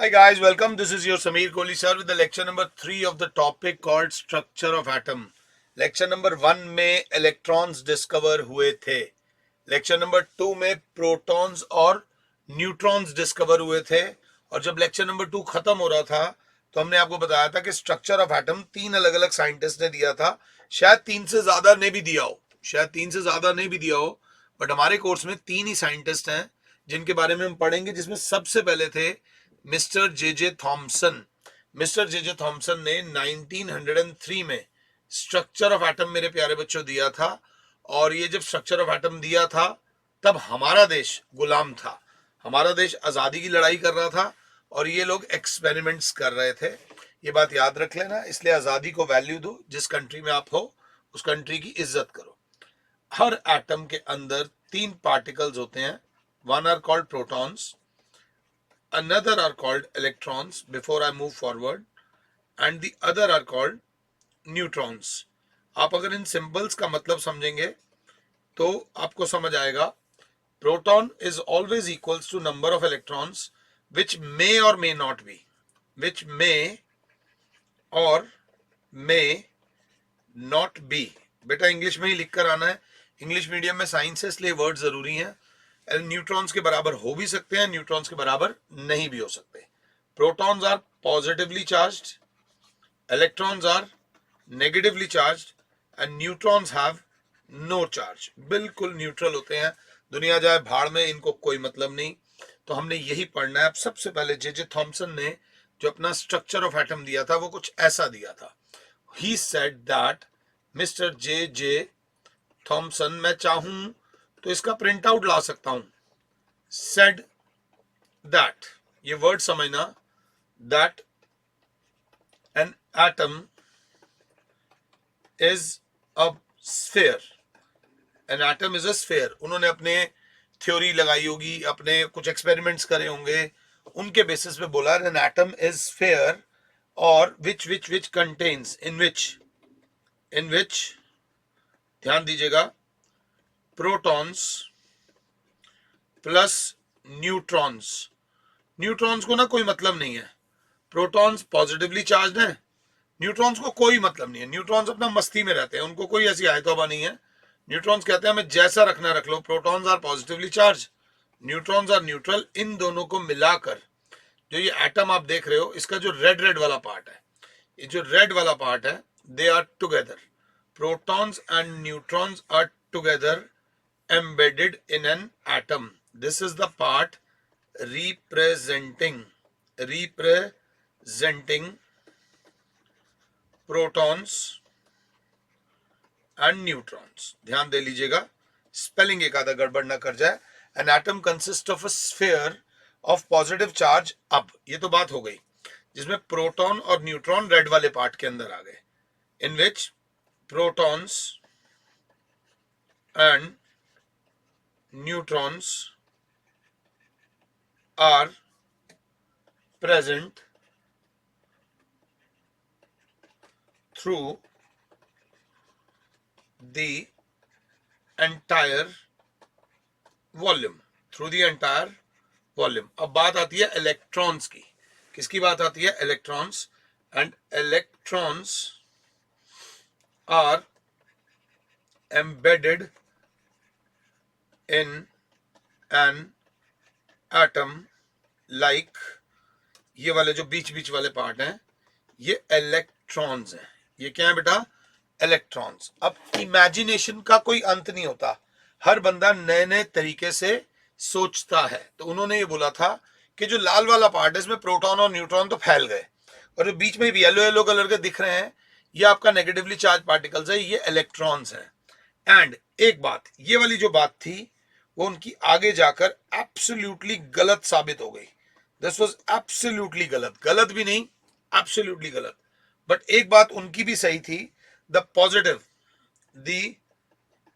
Hi guys, welcome. This is your Sameer Kohli sir with the lecture number 3 of the topic called Structure of Atom. Lecture number 1 में electrons discover हुए थे. Lecture number 2 में protons और neutrons discover हुए थे. और जब lecture number 2 खत्म हो रहा था तो हमने आपको बताया था कि structure of atom 3 अलग अलग साइंटिस्ट ने दिया था. शायद 3 से ज्यादा ने भी दिया हो, बट हमारे कोर्स में 3 ही साइंटिस्ट हैं जिनके बारे में हम पढ़ेंगे, जिसमें सबसे पहले थे mister J Thomson. Mister J Thomson ने 1903 में स्ट्रक्चर ऑफ एटम मेरे प्यारे बच्चों दिया था. और ये जब स्ट्रक्चर ऑफ एटम दिया था तब हमारा देश गुलाम था, हमारा देश आजादी की लड़ाई कर रहा था और ये लोग एक्सपेरिमेंट्स कर रहे थे. ये बात याद रख लेना. इसलिए आजादी को वैल्यू दो. जिस कंट्री में आप हो उस कंट्री की इज्जत करो. हर एटम के अंदर 3 पार्टिकल्स होते हैं. One are called protons, another are called electrons before I move forward, and the other are called neutrons. आप अगर इन सिंबल्स का मतलब समझेंगे तो आपको समझ आएगा. Proton is always equals to number of electrons which may or may not be, which may or may not be. बेटा इंग्लिश में ही लिख कर आना है. इंग्लिश मीडियम में साइंस है इसलिए वर्ड जरूरी हैं. न्यूट्रॉन्स के बराबर हो भी सकते हैं, न्यूट्रॉन्स के बराबर नहीं भी हो सकते. Protons are positively charged, electrons are negatively charged and neutrons have no charge. बिल्कुल न्यूट्रल होते हैं. दुनिया जाए भाड़ में, इनको कोई मतलब नहीं. तो हमने यही पढ़ना है. अब सबसे पहले जे थॉमसन ने जो अपना स्ट्रक्चर ऑफ एटम दिया था वो कुछ ऐसा दिया था. He said that mister J Thomson, मैं चाहूं तो इसका प्रिंट आउट ला सकता हूं. said that, ये वर्ड समझना, that an atom is a sphere. an atom is a sphere. उन्होंने अपने थ्योरी लगाई होगी, अपने कुछ एक्सपेरिमेंट्स करे होंगे, उनके बेसिस पे बोला an atom is sphere और which contains, in which ध्यान दीजिएगा, प्रोटॉन्स प्लस न्यूट्रॉन्स. न्यूट्रॉन्स को ना कोई मतलब नहीं है. प्रोटॉन्स पॉजिटिवली चार्ज है, न्यूट्रॉन्स को कोई मतलब नहीं है. न्यूट्रॉन्स अपना मस्ती में रहते हैं, उनको कोई ऐसी आयतोबा नहीं है. न्यूट्रॉन्स कहते हैं हमें जैसा रखना रख लो. Protons are positively charge, neutrons are neutral. इन दोनों को मिलाकर जो ये एटम आप देख रहे हो, इसका जो रेड वाला पार्ट है, ये जो रेड वाला पार्ट है, they are together. Protons and neutrons are together embedded in an atom. This is the part representing protons and neutrons. ध्यान दे लीजिएगा, स्पेलिंग एक आधा गड़बड़ ना कर जाए. An atom consists of a sphere of positive charge. अब ये तो बात हो गई जिसमें प्रोटॉन और न्यूट्रॉन रेड वाले पार्ट के अंदर आ गए, in which protons and neutrons are present through the entire volume. अब बात आती है इलेक्ट्रॉन्स की. किसकी बात आती है? Electrons. And electrons are embedded in an atom like, ये वाले जो बीच वाले पार्ट हैं ये इलेक्ट्रॉन्स हैं. ये क्या है बेटा? इलेक्ट्रॉन्स. अब इमेजिनेशन का कोई अंत नहीं होता. हर बंदा नए नए तरीके से सोचता है. तो उन्होंने ये बोला था कि जो लाल वाला पार्ट है इसमें प्रोटॉन और न्यूट्रॉन तो फैल गए, और जो बीच में भी येलो कलर के दिख रहे हैं ये आपका नेगेटिवली चार्ज पार्टिकल्स है, ये इलेक्ट्रॉन्स हैं. एंड एक बात, ये वाली जो बात थी वो उनकी आगे जाकर एब्सोल्युटली गलत साबित हो गई. दिस वाज एब्सोल्युटली गलत भी नहीं, एब्सोल्युटली गलत. बट एक बात उनकी भी सही थी. द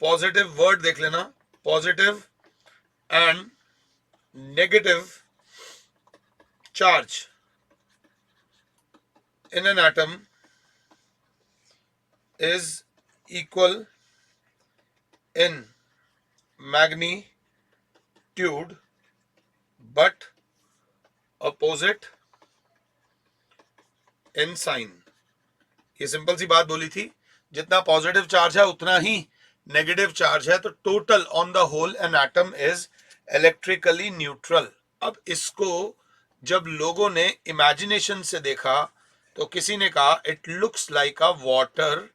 पॉजिटिव वर्ड देख लेना, positive and negative charge in an atom is equal in magnitude but opposite in sign. ये सिंपल सी बात बोली थी, जितना पॉजिटिव चार्ज है उतना ही नेगेटिव चार्ज है, तो total on the whole an atom is electrically neutral. अब इसको जब लोगों ने इमेजिनेशन से देखा तो किसी ने कहा it looks like a water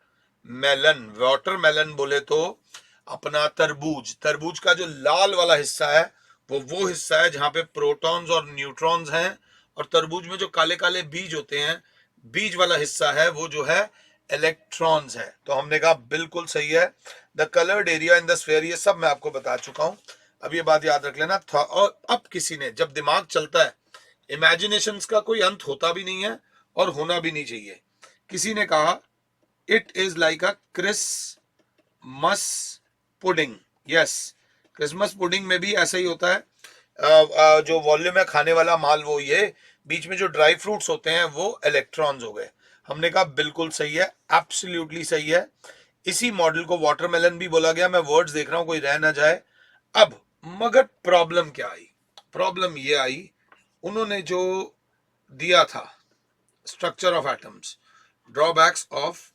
melon. Water melon बोले तो अपना तरबूज, तरबूज का जो लाल वाला हिस्सा है वो हिस्सा है जहां पे प्रोटॉन्स और न्यूट्रॉन्स हैं, और तरबूज में जो काले काले बीज होते हैं, बीज वाला हिस्सा है वो जो है इलेक्ट्रॉन्स है। तो हमने कहा बिल्कुल सही है। The coloured area in the sphere, ये सब मैं आपको बता चुका हूं, अब ये बात याद रख लेना था। और अब किसी ने, जब दिमाग चलता है, इमेजिनेशंस का कोई अंत होता भी नहीं है और होना भी नहीं चाहिए। किसी ने कहा it is like a Christmas pudding. Yes, Christmas pudding में भी ऐसा ही होता है। जो वॉल्यूम है खाने वाला माल वो ये, बीच में जो ड्राई फ्रूट्स होते हैं वो इलेक्ट्रॉन्स हो गए। हमने कहा बिल्कुल सही है, एब्सोल्युटली सही है। इसी मॉडल को वाटरमेलन भी बोला गया। मैं वर्ड्स देख रहा हूं कोई रह ना जाए। अब मगर प्रॉब्लम क्या आई? प्रॉब्लम ये आई, उन्होंने जो दिया था structure of atoms, drawbacks of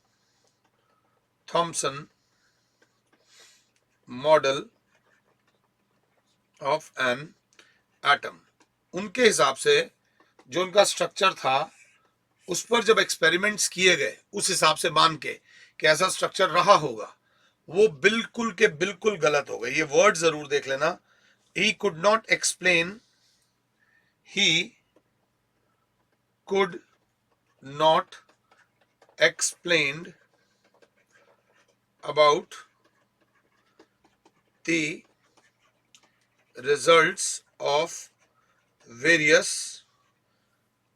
Thompson model of an atom, उनके हिसाब से जो उनका स्ट्रक्चर था उस पर जब एक्सपेरिमेंट्स किए गए, उस हिसाब से मान के कि ऐसा स्ट्रक्चर रहा होगा, वो बिल्कुल के बिल्कुल गलत हो गए। ये वर्ड जरूर देख लेना। He could not explain, he could not explained about the results of various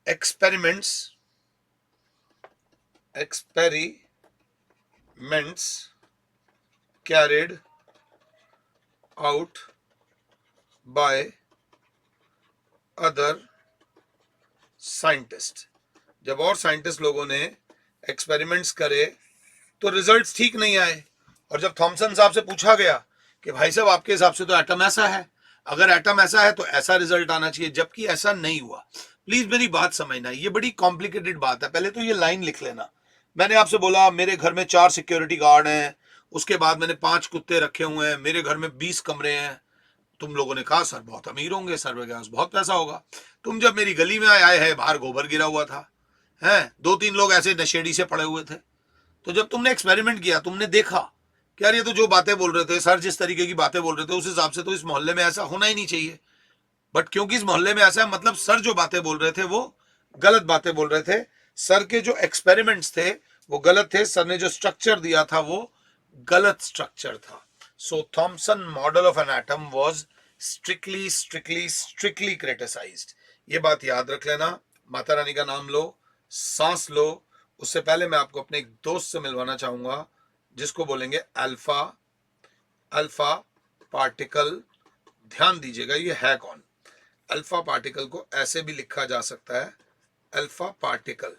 experiments carried out by other scientists। जब और साइंटिस्ट लोगों ने एक्सपेरिमेंट्स करे तो रिजल्ट्स ठीक नहीं आए, और जब थॉमसन साहब से पूछा गया कि भाई साहब आपके हिसाब से तो एटम ऐसा है, अगर एटम ऐसा है तो ऐसा रिजल्ट आना चाहिए, जबकि ऐसा नहीं हुआ। प्लीज मेरी बात समझना, ये बड़ी कॉम्प्लिकेटेड बात है। पहले तो ये लाइन लिख लेना। मैंने आपसे बोला मेरे घर में 4 सिक्योरिटी गार्ड हैं, उसके बाद मैंने 5 कुत्ते रखे हुए हैं, मेरे घर में 20 कमरे हैं। तुम लोगों ने कहा सर बहुत अमीर होंगे, सर के पास बहुत पैसा होगा। तुम जब मेरी गली में आए हैं, बाहर गोबर गिरा हुआ था, हैं 2-3 लोग ऐसे नशेड़ी से पड़े हुए थे। तो जब तुमने एक्सपेरिमेंट किया, तुमने देखा कि यार ये तो जो बातें बोल रहे थे सर, जिस तरीके की बातें बोल रहे थे उस हिसाब से तो इस मोहल्ले में ऐसा होना ही नहीं चाहिए। बट क्योंकि इस मोहल्ले में ऐसा है, मतलब सर जो बातें बोल रहे थे वो गलत बातें बोल रहे थे। सर के जो एक्सपेरिमेंट्स थे वो गलत थे, सर ने जो स्ट्रक्चर दिया था वो गलत स्ट्रक्चर था। So Thomson model of an atom was strictly criticised. ये बात याद रख लेना। माता रानी का नाम लो, सांस लो। उससे पहले मैं आपको अपने एक दोस्त से मिलवाना चाहूंगा जिसको बोलेंगे अल्फा। अल्फा पार्टिकल, ध्यान दीजिएगा ये है कौन। अल्फा पार्टिकल को ऐसे भी लिखा जा सकता है, अल्फा पार्टिकल।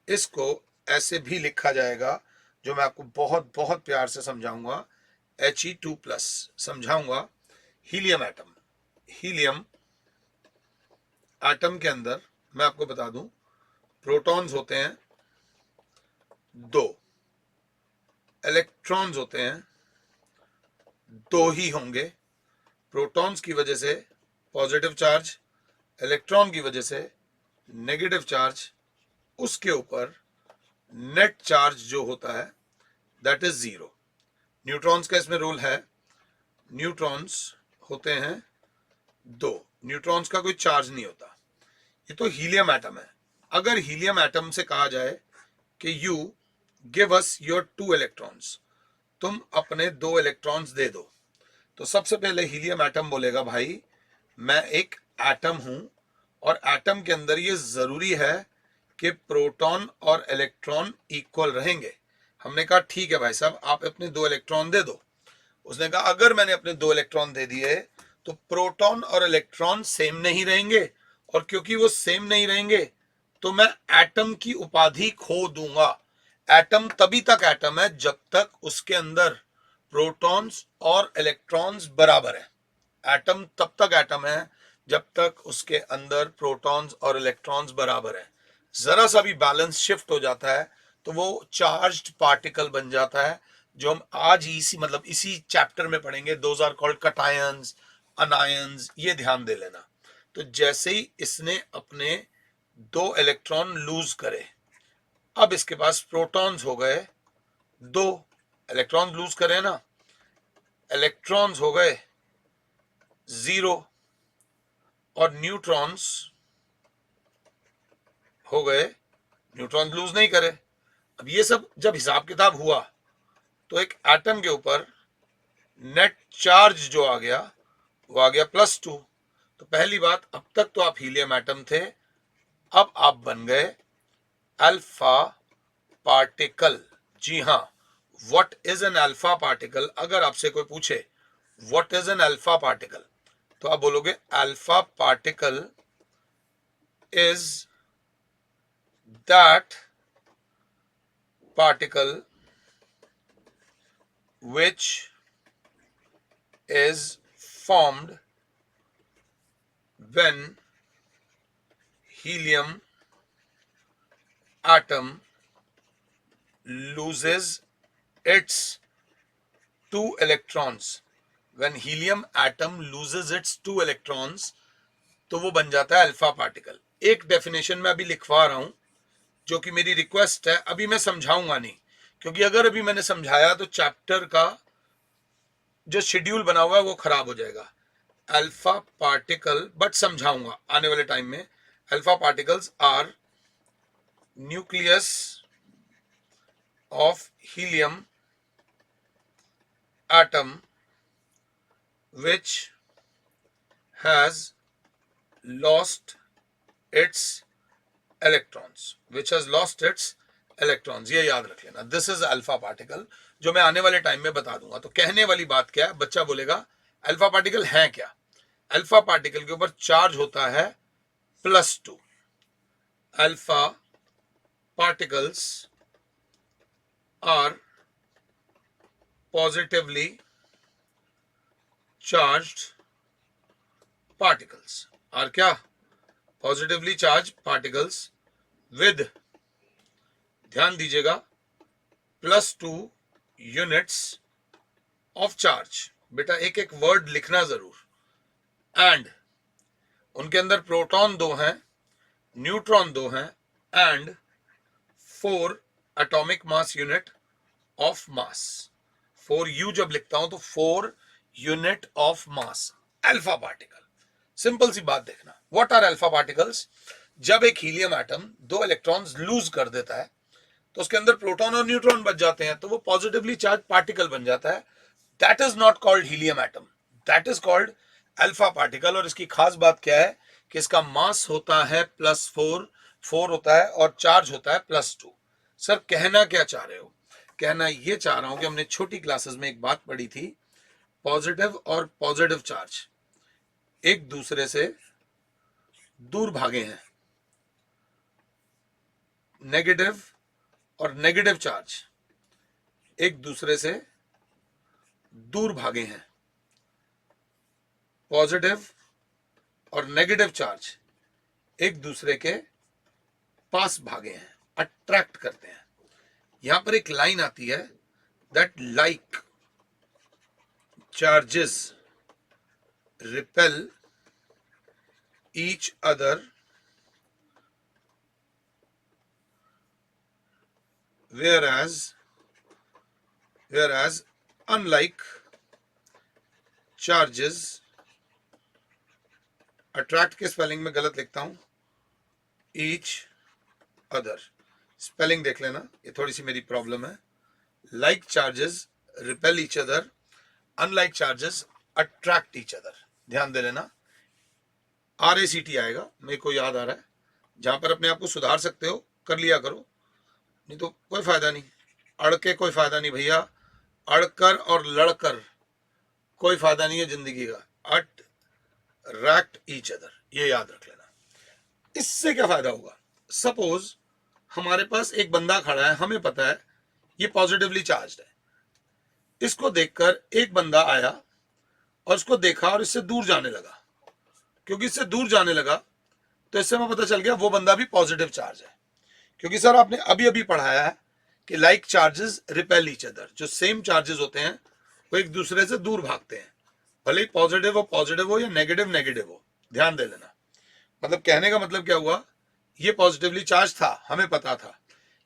इसको ऐसे भी लिखा जाएगा, जो मैं आपको बहुत बहुत प्यार से समझाऊंगा, He2+ समझाऊंगा। हीलियम एटम, हीलियम एटम के अंदर मैं आपको बता दूं प्रोटॉन्स होते हैं 2, इलेक्ट्रॉन्स होते हैं 2 ही होंगे। प्रोटॉन्स की वजह से पॉजिटिव चार्ज, इलेक्ट्रॉन की वजह से नेगेटिव चार्ज, उसके ऊपर नेट चार्ज जो होता है दैट इज 0। न्यूट्रॉन्स का इसमें रोल है, न्यूट्रॉन्स होते हैं 2, न्यूट्रॉन्स का कोई चार्ज नहीं होता। ये तो हीलियम एटम है। अगर हीलियम एटम से कहा जाए कि you give us your 2 electrons, तुम अपने 2 इलेक्ट्रॉन्स दे दो, तो सबसे पहले हीलियम एटम बोलेगा भाई मैं एक एटम हूं, और एटम के अंदर ये जरूरी है कि प्रोटॉन और इलेक्ट्रॉन इक्वल रहेंगे। हमने कहा ठीक है भाई साहब आप अपने 2 इलेक्ट्रॉन दे दो। उसने कहा अगर मैंने अपने 2 इलेक्ट्रॉन दे दिए तो प्रोटॉन और इलेक्ट्रॉन सेम नहीं रहेंगे, और क्योंकि वो सेम नहीं रहेंगे तो मैं एटम की उपाधि खो दूंगा। एटम तभी तक एटम है जब तक उसके अंदर प्रोटॉन्स और इलेक्ट्रॉन्स बराबर है। एटम तब तक एटम है जब तक उसके अंदर प्रोटॉन्स और इलेक्ट्रॉन्स बराबर है। जरा सा भी बैलेंस शिफ्ट हो जाता है तो वो चार्ज्ड पार्टिकल बन जाता है, जो हम आज इसी चैप्टर में पढ़ेंगे। Those are called cations, anions, ये ध्यान दे लेना। तो जैसे ही इसने अपने 2 इलेक्ट्रॉन लूज करे, अब इसके पास प्रोटॉन्स हो गए 2, इलेक्ट्रॉन लूज करे ना, इलेक्ट्रॉन्स हो गए 0 और न्यूट्रॉन्स हो गए, न्यूट्रॉन लूज नहीं करे। अब ये सब जब हिसाब किताब हुआ तो एक एटम के ऊपर नेट चार्ज जो आ गया वो आ गया +2। तो पहली बात, अब तक तो आप हीलियम एटम थे, अब आप बन गए अल्फा पार्टिकल। जी हां, what is an alpha particle? अगर आपसे कोई पूछे what is an alpha particle, तो आप बोलोगे alpha particle is that particle which is formed when helium atom loses its 2 electrons. When helium atom loses its 2 electrons, तो वो बन जाता है अल्फा पार्टिकल। एक डेफिनेशन में अभी लिखवा रहा हूं, जो कि मेरी रिक्वेस्ट है, अभी मैं समझाऊंगा नहीं, क्योंकि अगर अभी मैंने समझाया तो चैप्टर का जो शेड्यूल बना हुआ है वो खराब हो जाएगा। अल्फा पार्टिकल, बट समझाऊंगा आने वाले टाइम में। Alpha particles are nucleus of helium atom which has lost its electrons, which has lost its electrons. ये याद रख लेना, दिस इज अल्फा पार्टिकल, जो मैं आने वाले टाइम में बता दूंगा। तो कहने वाली बात क्या है, बच्चा बोलेगा अल्फा पार्टिकल है क्या? अल्फा पार्टिकल के ऊपर चार्ज होता है +2। Alpha particles are positively charged particles. Are क्या? पॉजिटिवली चार्ज पार्टिकल्स विद, ध्यान दीजिएगा, +2 यूनिट्स ऑफ चार्ज। बेटा एक एक वर्ड लिखना जरूर। एंड उनके अंदर प्रोटॉन 2 हैं, न्यूट्रॉन 2 हैं, and 4 atomic mass unit of mass. 4U जब लिखता हूं तो 4 unit of mass, alpha particle. Simple सी बात देखना, व्हाट आर अल्फा पार्टिकल्स? जब एक हीलियम एटम 2 इलेक्ट्रॉन्स लूज कर देता है तो उसके अंदर प्रोटॉन और न्यूट्रॉन बच जाते हैं, तो वो पॉजिटिवली चार्ज पार्टिकल बन जाता है। That is not called helium atom, that is called alpha particle. और इसकी खास बात क्या है कि इसका मास होता है +4, 4 होता है, और चार्ज होता है +2। सर कहना क्या चाह रहे हो? कहना ये चाह रहा हूं कि हमने छोटी क्लासेस में एक बात पढ़ी थी, पॉजिटिव और पॉजिटिव चार्ज एक दूसरे से दूर भागे हैं, नेगेटिव और नेगेटिव चार्ज एक दूसरे से दूर भागे हैं, पॉजिटिव और नेगेटिव चार्ज एक दूसरे के पास भागे हैं, अट्रैक्ट करते हैं। यहां पर एक लाइन आती है, that like charges repel each other whereas unlike charges attract के स्पेलिंग में गलत लिखता हूं, each other स्पेलिंग देख लेना, ये थोड़ी सी मेरी प्रॉब्लम है। like charges repel each other, unlike charges attract each other। ध्यान दे लेना, RACT आएगा, मेरे को याद आ रहा है। जहां पर अपने आप को सुधार सकते हो कर लिया करो, नहीं तो कोई फायदा नहीं, अड़ के कोई फायदा नहीं भैया, अड़कर और लड़कर कोई फायदा नहीं है जिंदगी का। अट्रैक्ट ईच अदर, ये याद रख लेना। इससे क्या फायदा होगा? सपोज हमारे पास एक बंदा खड़ा है, हमें पता है ये पॉजिटिवली चार्ज है, इसको देखकर एक बंदा आया और इसको देखा और इससे दूर जाने लगा। क्योंकि इससे दूर जाने लगा तो इससे हमें पता चल गया वो बंदा भी पॉजिटिव चार्ज है। क्योंकि सर आपने अभी अभी पढ़ाया है कि like charges repel each other, जो सेम चार्जेस होते हैं वो एक दूसरे से दूर भागते हैं, भले ही पॉजिटिव हो या नेगेटिव नेगेटिव हो। ध्यान दे लेना। मतलब कहने का मतलब क्या हुआ, ये पॉजिटिवली चार्ज था, हमें पता था,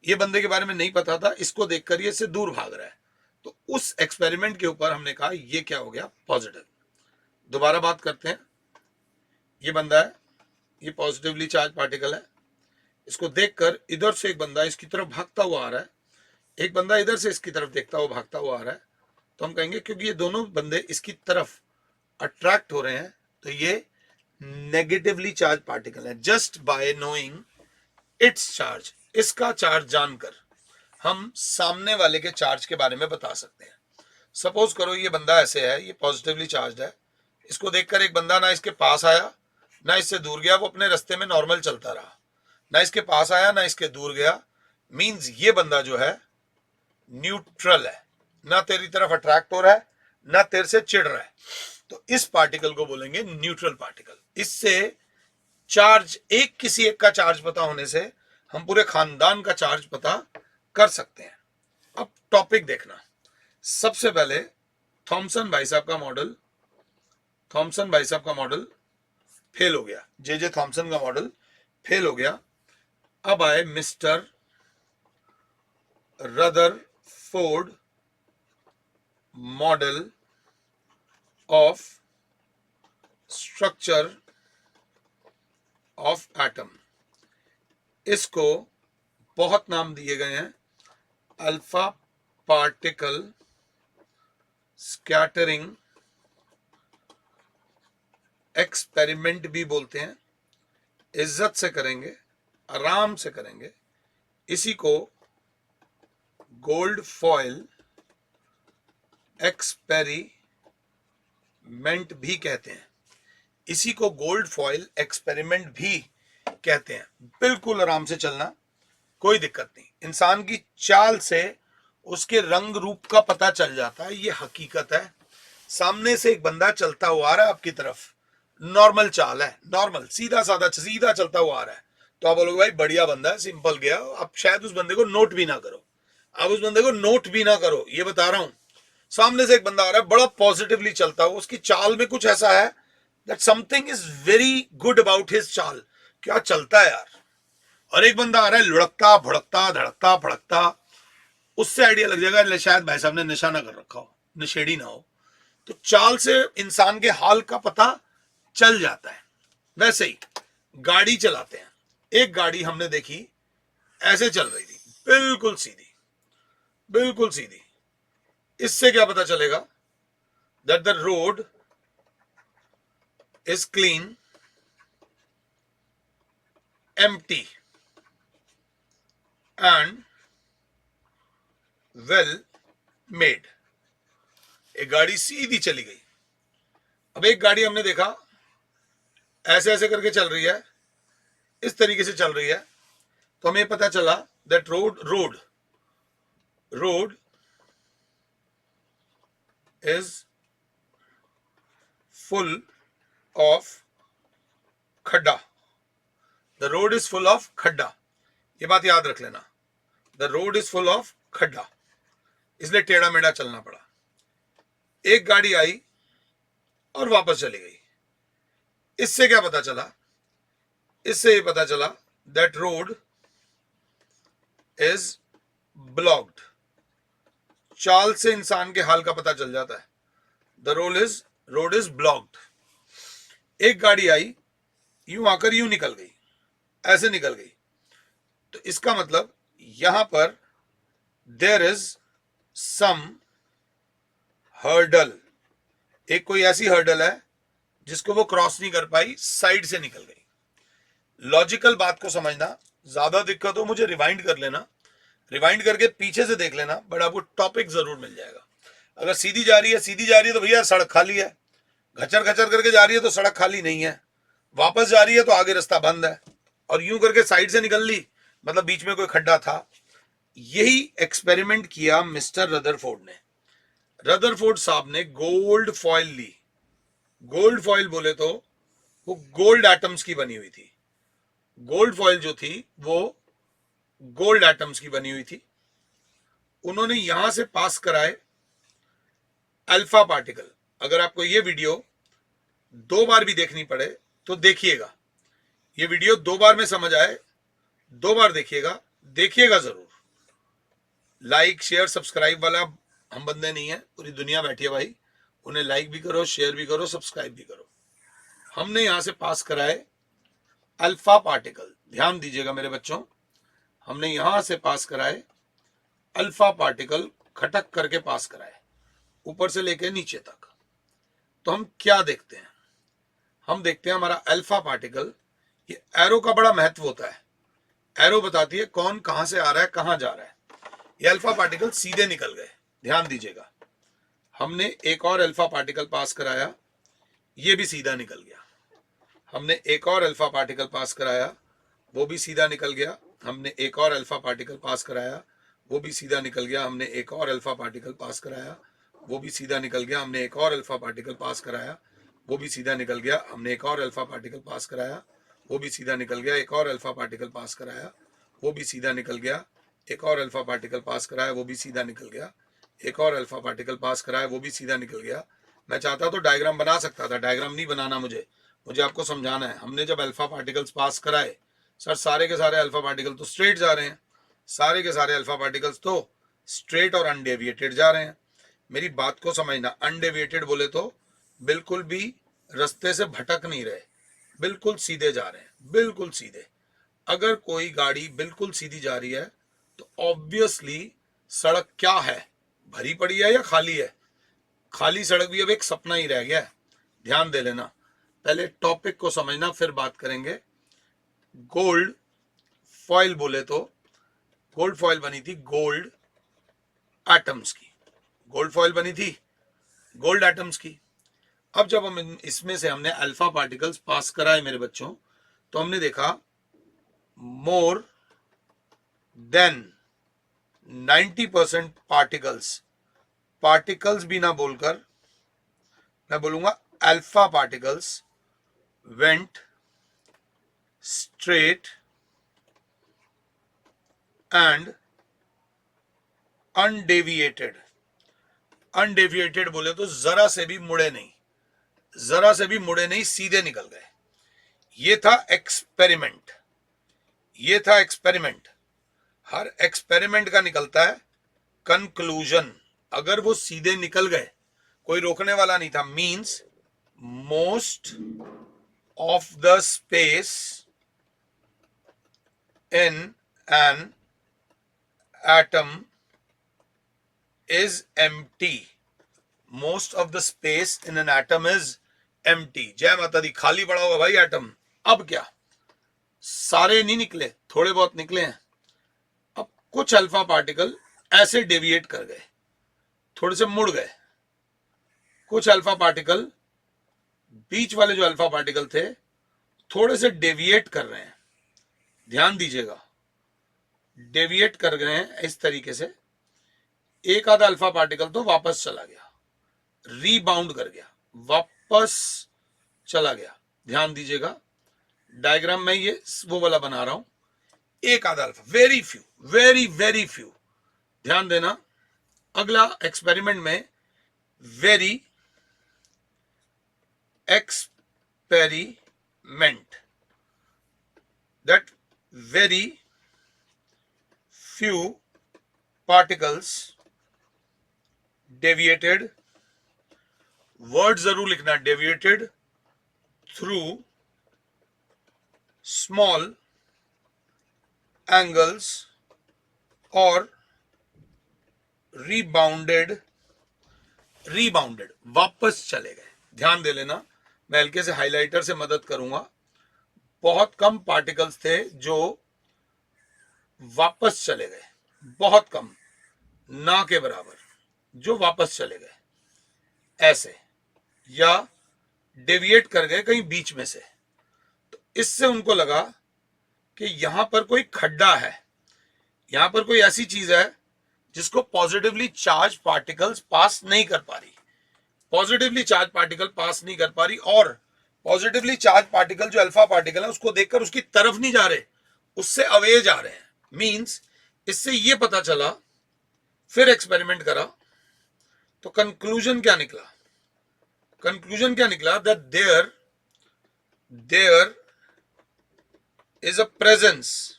ये बंदे के बारे में नहीं पता था, इसको देखकर ये इससे दूर भाग रहा है, तो उस एक्सपेरिमेंट के ऊपर हमने कहा ये क्या हो गया, पॉजिटिव। दोबारा बात करते हैं। ये बंदा है, ये पॉजिटिवली चार्ज पार्टिकल है, इसको देखकर इधर से एक बंदा इसकी तरफ भागता हुआ आ रहा है, एक बंदा इधर से इसकी तरफ देखता हुआ भागता हुआ आ रहा है, तो हम कहेंगे क्योंकि ये दोनों बंदे इसकी तरफ अट्रैक्ट हो रहे हैं तो ये नेगेटिवली चार्ज पार्टिकल है। Just by knowing it's charge, इसका चार्ज जानकर हम सामने वाले के चार्ज के बारे में बता सकते हैं। सपोज करो ये बंदा ऐसे है, ये पॉजिटिवली चार्ज है, इसको देखकर एक बंदा ना इसके पास आया ना इससे दूर गया, वो अपने रास्ते में नॉर्मल चलता रहा, ना इसके पास आया ना इसके दूर गया, मींस ये बंदा जो है न्यूट्रल है, ना तेरी तरफ अट्रैक्ट हो रहा है ना तेरे से चिढ़ रहा है, तो इस पार्टिकल को बोलेंगे न्यूट्रल पार्टिकल। इससे चार्ज, एक किसी एक का चार्ज पता होने से हम पूरे खानदान का चार्ज पता कर सकते हैं। अब टॉपिक देखना, सबसे पहले थॉमसन भाई साहब का मॉडल फेल हो गया, जे थॉमसन का मॉडल फेल हो गया। अब आए mister Rutherford model of structure of atom. इसको बहुत नाम दिए गए हैं, अल्फा पार्टिकल स्कैटरिंग एक्सपेरिमेंट भी बोलते हैं। इज्जत से करेंगे, आराम से करेंगे। इसी को गोल्ड फॉयल एक्सपेरिमेंट भी कहते हैं, इसी को गोल्ड फॉयल एक्सपेरिमेंट भी कहते हैं। बिल्कुल आराम से चलना, कोई दिक्कत नहीं। इंसान की चाल से उसके रंग रूप का पता चल जाता है, ये हकीकत है। सामने से एक बंदा चलता हुआ आ रहा है आपकी तरफ, नॉर्मल चाल है, नॉर्मल सीधा साधा सीधा चलता हुआ आ रहा है, तो आप बोलोगे भाई बढ़िया बंदा है, सिंपल गया। आप शायद उस बंदे को नोट भी ना करो, ये बता रहा हूं। सामने से एक बंदा आ रहा है, बड़ा पॉजिटिवली चलता हुआ, उसकी चाल में कुछ ऐसा है that something is very good about his चाल, क्या चलता है यार। और एक बंदा आ रहा है लुढ़कता भड़कता धड़कता फड़कता, उससे आइडिया लग जाएगा शायद भाई साहब ने नशा ना कर रखा हो, नशेड़ी ना हो। तो चाल से इंसान के हाल का पता चल जाता है। वैसे ही गाड़ी चलाते हैं, एक गाड़ी हमने देखी ऐसे चल रही थी, बिल्कुल सीधी। इससे क्या पता चलेगा, that the road is clean, empty and well made. एक गाड़ी सीधी चली गई। अब एक गाड़ी हमने देखा ऐसे ऐसे करके चल रही है, इस तरीके से चल रही है, तो हमें पता चला that road is full of खड्डा। The road is full of खड्डा, ये बात याद रख लेना। The road is full of खड्डा, इसलिए टेढ़ा मेढ़ा चलना पड़ा। एक गाड़ी आई और वापस चली गई। इससे क्या पता चला, इससे ये पता चला दैट रोड इज ब्लॉक्ड। चाल से इंसान के हाल का पता चल जाता है। The road is blocked. एक गाड़ी आई, यूं आकर यूं निकल गई, ऐसे निकल गई, तो इसका मतलब यहां पर देयर इज सम हर्डल, एक कोई ऐसी हर्डल है जिसको वो क्रॉस नहीं कर पाई, साइड से निकल गई। लॉजिकल बात को समझना, ज्यादा दिक्कत हो मुझे रिवाइंड कर लेना, रिवाइंड करके पीछे से देख लेना, बट आपको टॉपिक जरूर मिल जाएगा। अगर सीधी जा रही है तो भैया सड़क खाली है, घचर घचर करके जा रही है तो सड़क खाली नहीं है, वापस जा रही है तो आगे रास्ता बंद है, और यूं करके साइड से निकल ली मतलब बीच में कोई खड्डा था। यही एक्सपेरिमेंट किया मिस्टर रदरफोर्ड ने। रदरफोर्ड साहब ने गोल्ड फॉयल ली। गोल्ड फॉयल बोले तो वो गोल्ड एटम्स की बनी हुई थी। गोल्ड फॉयल जो थी वो गोल्ड एटम्स की बनी हुई थी। उन्होंने यहां से पास कराए अल्फा पार्टिकल। अगर आपको ये वीडियो 2 बार भी देखनी पड़े तो देखिएगा, ये वीडियो 2 बार में समझ आए 2 बार देखिएगा, देखिएगा जरूर। लाइक शेयर सब्सक्राइब वाला हम बंदे नहीं है, पूरी दुनिया बैठी है भाई, उन्हें लाइक भी करो, शेयर भी करो, सब्सक्राइब भी करो। हमने यहां से पास कराए अल्फा पार्टिकल। ध्यान दीजिएगा मेरे बच्चों, हमने यहां से पास कराए अल्फा पार्टिकल, खटक करके पास कराए ऊपर से लेके नीचे तक। तो हम क्या देखते हैं, हम देखते हैं हमारा अल्फा पार्टिकल, ये एरो का बड़ा महत्व होता है। एरो बताती है कौन कहां से आ रहा है, कहां जा रहा है। ये अल्फा पार्टिकल सीधे निकल गए। ध्यान दीजिएगा, हमने एक और अल्फा पार्टिकल पास कराया, ये भी सीधा निकल गया। हमने एक और अल्फा पार्टिकल पास कराया, वो भी सीधा निकल गया। हमने एक और अल्फा पार्टिकल पास कराया, वो भी सीधा निकल गया। हमने एक और अल्फा पार्टिकल पास कराया, वो भी सीधा निकल गया। हमने एक और अल्फा पार्टिकल पास कराया, वो भी सीधा निकल गया। हमने एक और अल्फा पार्टिकल पास कराया, वो भी सीधा निकल गया। एक और अल्फा पार्टिकल पास कराया, वो भी सीधा निकल गया। एक और अल्फा पार्टिकल पास कराया, वो भी सीधा निकल गया। एक और अल्फा पार्टिकल पास कराया, वो भी सीधा निकल गया। मैं चाहता तो डायग्राम बना सकता था, डायग्राम नहीं बनाना मुझे आपको समझाना है। हमने जब अल्फा पार्टिकल्स पास कराए, सर सारे के सारे अल्फा पार्टिकल तो स्ट्रेट जा रहे हैं, सारे के सारे अल्फा पार्टिकल्स तो स्ट्रेट और अनडेविएटेड जा रहे हैं। मेरी बात को समझना, अनडेविएटेड बोले तो बिल्कुल भी रास्ते से भटक नहीं रहे, बिल्कुल सीधे जा रहे हैं, बिल्कुल सीधे। अगर कोई गाड़ी बिल्कुल सीधी जा रही है तो ऑब्वियसली सड़क क्या है, भरी पड़ी है या खाली है? खाली सड़क भी अब एक सपना ही रह गया है। ध्यान दे लेना, पहले टॉपिक को समझना फिर बात करेंगे। गोल्ड फॉइल बोले तो गोल्ड फॉइल बनी थी गोल्ड एटम्स की, गोल्ड फॉइल बनी थी गोल्ड एटम्स की। अब जब हम इसमें से हमने अल्फा पार्टिकल्स पास कराए मेरे बच्चों, तो हमने देखा मोर देन 90% पार्टिकल्स भी ना बोलकर मैं बोलूंगा alpha particles went straight and undeviated. Undeviated बोले तो जरा से भी मुड़े नहीं, जरा से भी मुड़े नहीं, सीधे निकल गए। ये था एक्सपेरिमेंट, ये था एक्सपेरिमेंट। हर एक्सपेरिमेंट का निकलता है कंक्लूजन। अगर वो सीधे निकल गए, कोई रोकने वाला नहीं था। Means most of the space in an atom is empty. Most of the space in an atom is empty. जय माता दी, खाली पड़ा होगा भाई एटम। अब क्या, सारे नहीं निकले, थोड़े बहुत निकले हैं। अब कुछ अल्फा पार्टिकल ऐसे डेविएट कर गए, थोड़े से मुड़ गए। कुछ अल्फा पार्टिकल, बीच वाले जो अल्फा पार्टिकल थे, थोड़े से डेविएट कर रहे हैं। ध्यान दीजिएगा, डेविएट कर गए हैं इस तरीके से। एक आधा अल्फा पार्टिकल तो वापस चला गया, रीबाउंड कर गया, वापस चला गया। ध्यान दीजिएगा, डायग्राम में ये वो वाला बना रहा हूं। एक आधा alpha, very few, very very few. ध्यान देना, अगला एक्सपेरिमेंट में very experiment, that very few particles deviated, word जरूर लिखना, डेविएटेड थ्रू स्मॉल एंगल्स और रीबाउंडेड वापस चले गए। ध्यान दे लेना, मैं हल्के से हाइलाइटर से मदद करूंगा। बहुत कम पार्टिकल्स थे जो वापस चले गए, बहुत कम, ना के बराबर, जो वापस चले गए ऐसे, या डेविएट कर गए कहीं बीच में से। तो इससे उनको लगा कि यहां पर कोई खड्डा है, यहां पर कोई ऐसी चीज है जिसको पॉजिटिवली चार्ज पार्टिकल्स पास नहीं कर पा रही, पॉजिटिवली चार्ज पार्टिकल पास नहीं कर पा रही। और पॉजिटिवली चार्ज पार्टिकल जो अल्फा पार्टिकल है, उसको देखकर उसकी तरफ नहीं जा रहे, उससे अवे जा रहे हैं। मींस इससे ये पता चला, फिर एक्सपेरिमेंट करा तो कंक्लूजन क्या निकला? कंक्लूजन क्या निकला? That there is a presence,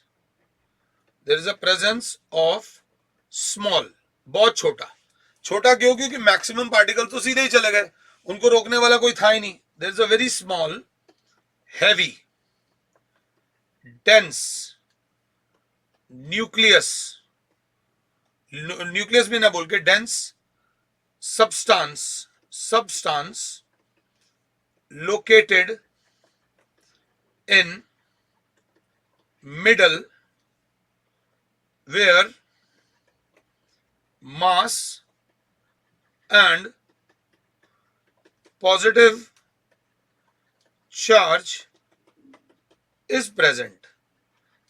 there is a presence of small, बहुत छोटा। छोटा क्यों? क्योंकि मैक्सिमम पार्टिकल तो सीधे ही चले गए, उनको रोकने वाला कोई था ही नहीं। There is a very small, heavy, dense nucleus, nucleus भी ना बोल के dense substance located in middle where mass and positive charge is present।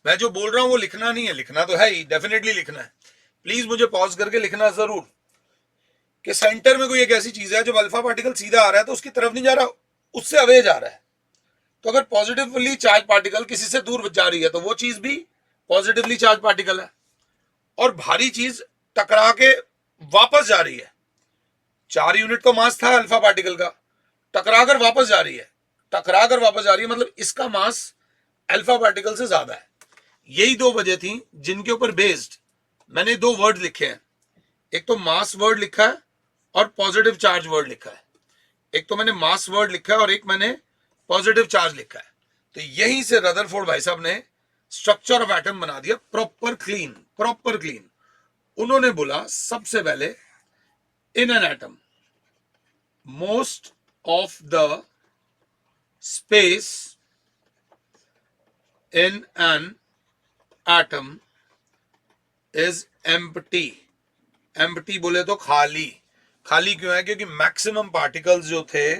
मैं जो बोल रहा हूं वो लिखना नहीं है, लिखना तो है ही, डेफिनेटली लिखना है। प्लीज मुझे पॉज करके लिखना जरूर कि सेंटर में कोई एक ऐसी चीज है जब अल्फा पार्टिकल सीधा आ रहा है तो उसकी तरफ नहीं जा रहा, उससे अवे जा रहा है। तो अगर पॉजिटिवली चार्ज पार्टिकल किसी से दूर जा रही है तो वो चीज भी पॉजिटिवली चार्ज पार्टिकल है, और भारी चीज टकरा के वापस जा रही है। 4 यूनिट तो मास था अल्फा पार्टिकल का, टकरा कर वापस जा रही है, टकरा कर वापस जा रही है, मतलब इसका मास अल्फा पार्टिकल से ज्यादा है। यही दो वजह थी जिनके ऊपर बेस्ड मैंने दो वर्ड लिखे हैं। एक तो मास वर्ड लिखा है और पॉजिटिव चार्ज वर्ड लिखा है। एक तो मैंने मास वर्ड लिखा है और एक मैंने पॉजिटिव चार्ज लिखा है। तो यहीं से रदरफोर्ड भाई साहब ने स्ट्रक्चर ऑफ एटम बना दिया प्रॉपर क्लीन, प्रॉपर क्लीन। उन्होंने बोला सबसे पहले इन an atom most of the space in an atom is empty. Empty बोले तो खाली। खाली क्यों है? क्योंकि मैक्सिमम पार्टिकल्स जो थे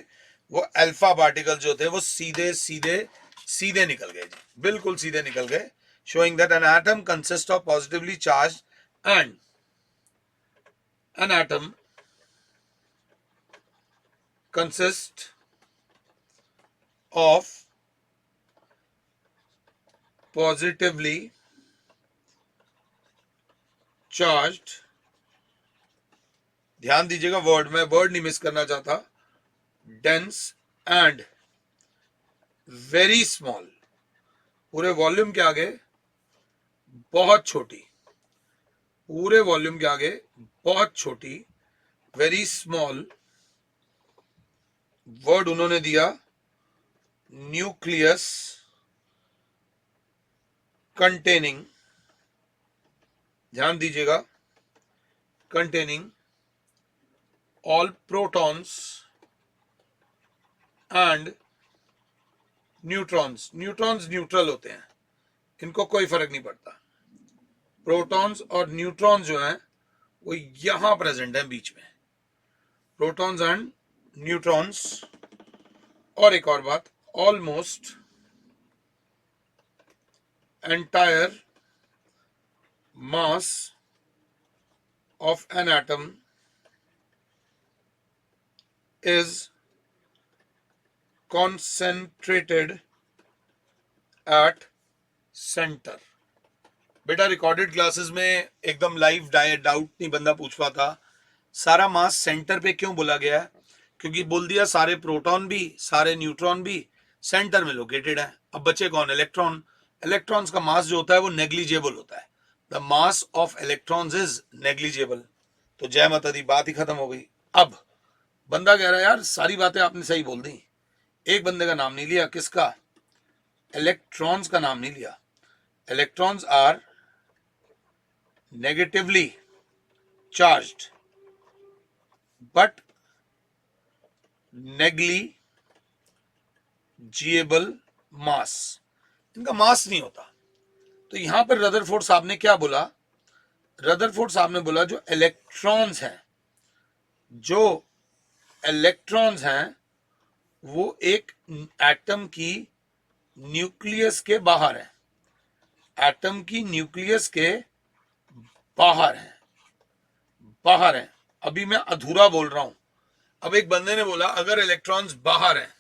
वो अल्फा पार्टिकल जो थे वो सीधे सीधे सीधे निकल गए जी, बिल्कुल सीधे निकल गए। Showing that an atom consist of positively charge and an atom consist of positively charged, ध्यान दीजिएगा वर्ड में, वर्ड नहीं मिस करना चाहता, डेंस एंड वेरी स्मॉल, पूरे वॉल्यूम के आगे बहुत छोटी, पूरे वॉल्यूम के आगे बहुत छोटी, वेरी स्मॉल। वर्ड उन्होंने दिया न्यूक्लियस कंटेनिंग, ध्यान दीजिएगा, containing all protons and neutrons. Neutrons neutral होते हैं, इनको कोई फर्क नहीं पड़ता। प्रोटॉन्स और न्यूट्रॉन्स जो हैं वो यहां प्रेजेंट हैं बीच में, प्रोटॉन्स एंड न्यूट्रॉन्स। और एक और बात, almost entire mass of an atom is concentrated at center। बेटा रिकॉर्डेड क्लासेस में एकदम लाइव डाउट नहीं बंदा पूछ पाता, सारा मास सेंटर पे क्यों बोला गया है? क्योंकि बोल दिया सारे प्रोटॉन भी सारे न्यूट्रॉन भी सेंटर में लोकेटेड है। अब बचे कौन? इलेक्ट्रॉन। इलेक्ट्रॉन्स का मास जो होता है वो नेग्लिजिबल होता है, the mass of electrons is negligible. तो जय माता दी, बात ही खत्म हो गई। अब बंदा कह रहा है यार सारी बातें आपने सही बोल दी, एक बंदे का नाम नहीं लिया, किसका? इलेक्ट्रॉन्स का नाम नहीं लिया। Electrons are negatively charged but negligible mass, इनका मास नहीं होता। तो यहां पर रदरफोर्ड साहब ने क्या बोला? रदरफोर्ड साहब ने बोला जो इलेक्ट्रॉन्स हैं, जो इलेक्ट्रॉन्स हैं वो एक एटम की न्यूक्लियस के बाहर है, एटम की न्यूक्लियस के बाहर है, बाहर है। अभी मैं अधूरा बोल रहा हूं। अब एक बंदे ने बोला अगर इलेक्ट्रॉन्स बाहर हैं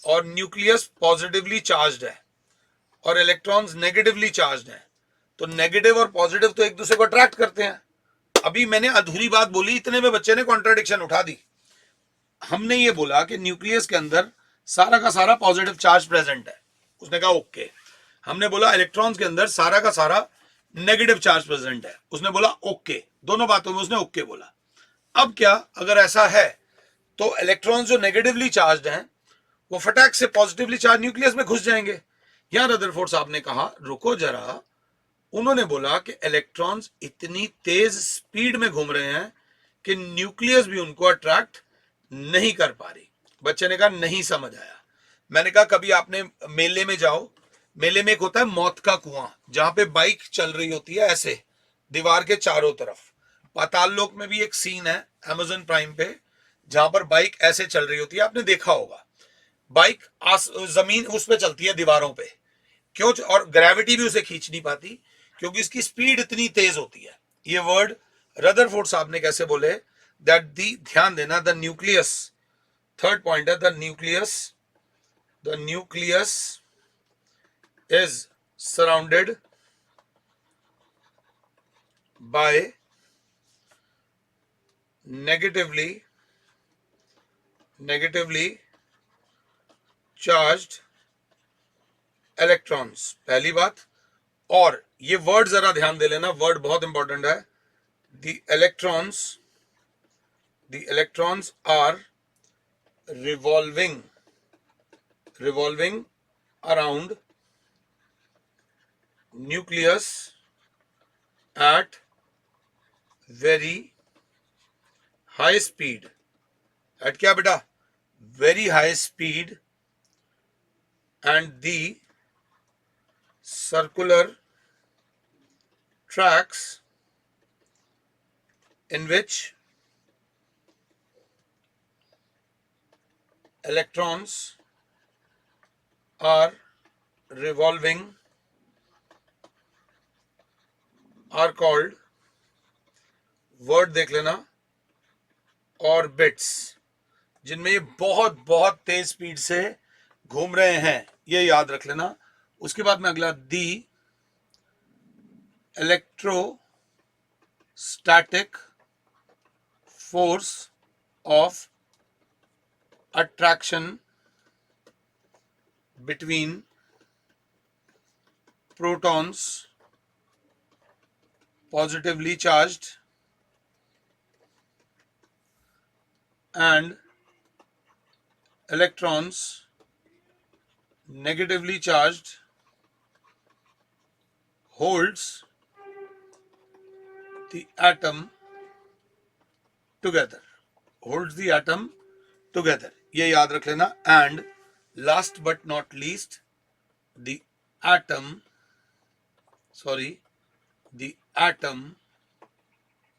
और न्यूक्लियस पॉजिटिवली चार्ज्ड है और इलेक्ट्रॉन्स नेगेटिवली चार्ज्ड है तो नेगेटिव और पॉजिटिव तो एक दूसरे को अट्रैक्ट करते हैं। अभी मैंने अधूरी बात बोली, इतने में बच्चे ने कॉन्ट्राडिक्शन उठा दी। हमने ये बोला कि न्यूक्लियस के अंदर सारा का सारा पॉजिटिव चार्ज प्रेजेंट है, उसने कहा ओके। हमने बोला इलेक्ट्रॉन्स के अंदर सारा का सारा नेगेटिव चार्ज प्रेजेंट है, उसने बोला ओके। दोनों बातों में उसने ओके बोला। अब क्या, अगर ऐसा है तो इलेक्ट्रॉन्स जो नेगेटिवली चार्ज हैं वो फटाक से पॉजिटिवली चार्ज न्यूक्लियस में घुस जाएंगे। यहां रदरफोर्ड साहब ने कहा रुको जरा, उन्होंने बोला कि इलेक्ट्रॉन्स इतनी तेज स्पीड में घूम रहे हैं कि न्यूक्लियस भी उनको अट्रैक्ट नहीं कर पा रही। बच्चे ने कहा नहीं समझ आया। मैंने कहा कभी आपने मेले में जाओ, मेले में एक होता है मौत का कुआं, जहां पे बाइक चल रही होती है ऐसे दीवार के चारों तरफ। पाताल लोक में भी एक सीन है अमेज़न प्राइम पे, जहां पर बाइक ऐसे चल रही होती है, आपने देखा होगा। बाइक जमीन उस पे चलती है दीवारों पे, क्यों? और ग्रेविटी भी उसे खींच नहीं पाती क्योंकि इसकी स्पीड इतनी तेज होती है। ये वर्ड रदरफोर्ड साहब ने कैसे बोले, दैट दी, ध्यान देना, द न्यूक्लियस, थर्ड पॉइंट है, the nucleus is surrounded by negatively charged electrons। पहली बात, और ये वर्ड जरा ध्यान दे लेना, वर्ड बहुत इंपॉर्टेंट है। the electrons are revolving around nucleus at very high speed। at क्या बेटा? very high speed, and the circular tracks in which electrons are revolving are called, word देख लेना, ऑर्बिट्स। जिनमें ये बहुत बहुत तेज स्पीड से घूम रहे हैं, ये याद रख लेना। उसके बाद में अगला, the electrostatic force of attraction between protons positively charged and electrons negatively charged holds the atom together, ये याद रख लेना। and last but not least, the atom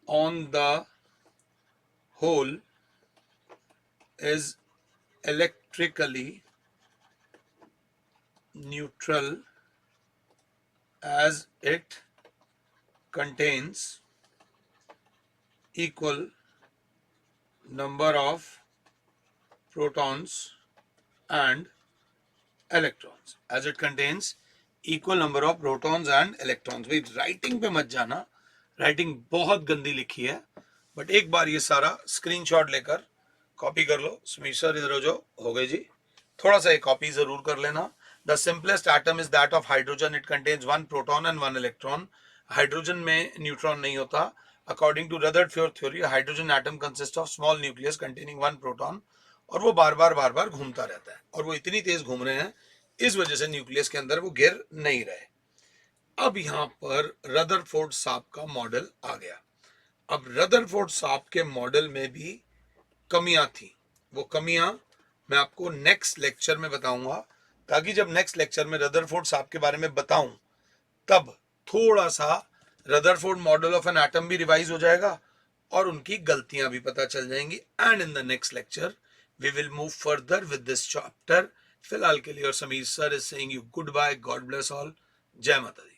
on the whole is electrically neutral as it contains equal number of protons and electrons, as it contains equal number of protons and electrons. भाई writing पे मत जाना, writing बहुत गंदी लिखी है, but एक बार ये सारा स्क्रीनशॉट लेकर कॉपी कर लो। समीर सर इधर हो गए जी, थोड़ा सा ये कॉपी जरूर कर लेना। The simplest atom is that of hydrogen, it contains 1 proton and 1 electron. Hydrogen में न्यूट्रॉन नहीं होता। According to Rutherford theory, hydrogen atom consist of small nucleus containing 1 proton, और वो बार बार घूमता रहता है, और वो इतनी तेज घूम रहे हैं इस वजह से न्यूक्लियस के अंदर वो गिर नहीं रहे। अब यहां पर रदरफोर्ड साहब का मॉडल आ गया। अब रदरफोर्ड साहब के मॉडल में भी कमियां थी, वो कमियां मैं आपको नेक्स्ट लेक्चर में बताऊंगा, ताकि जब नेक्स्ट लेक्चर में रदरफोर्ड साहब के बारे में बताऊं तब थोड़ा सा Rutherford model of an atom भी रिवाइज हो जाएगा और उनकी गलतियां भी पता चल जाएंगी। And in the next lecture we will move further with this chapter. फिलहाल के लिए और Samir sir is saying you good bye, God bless all, जय माता दी।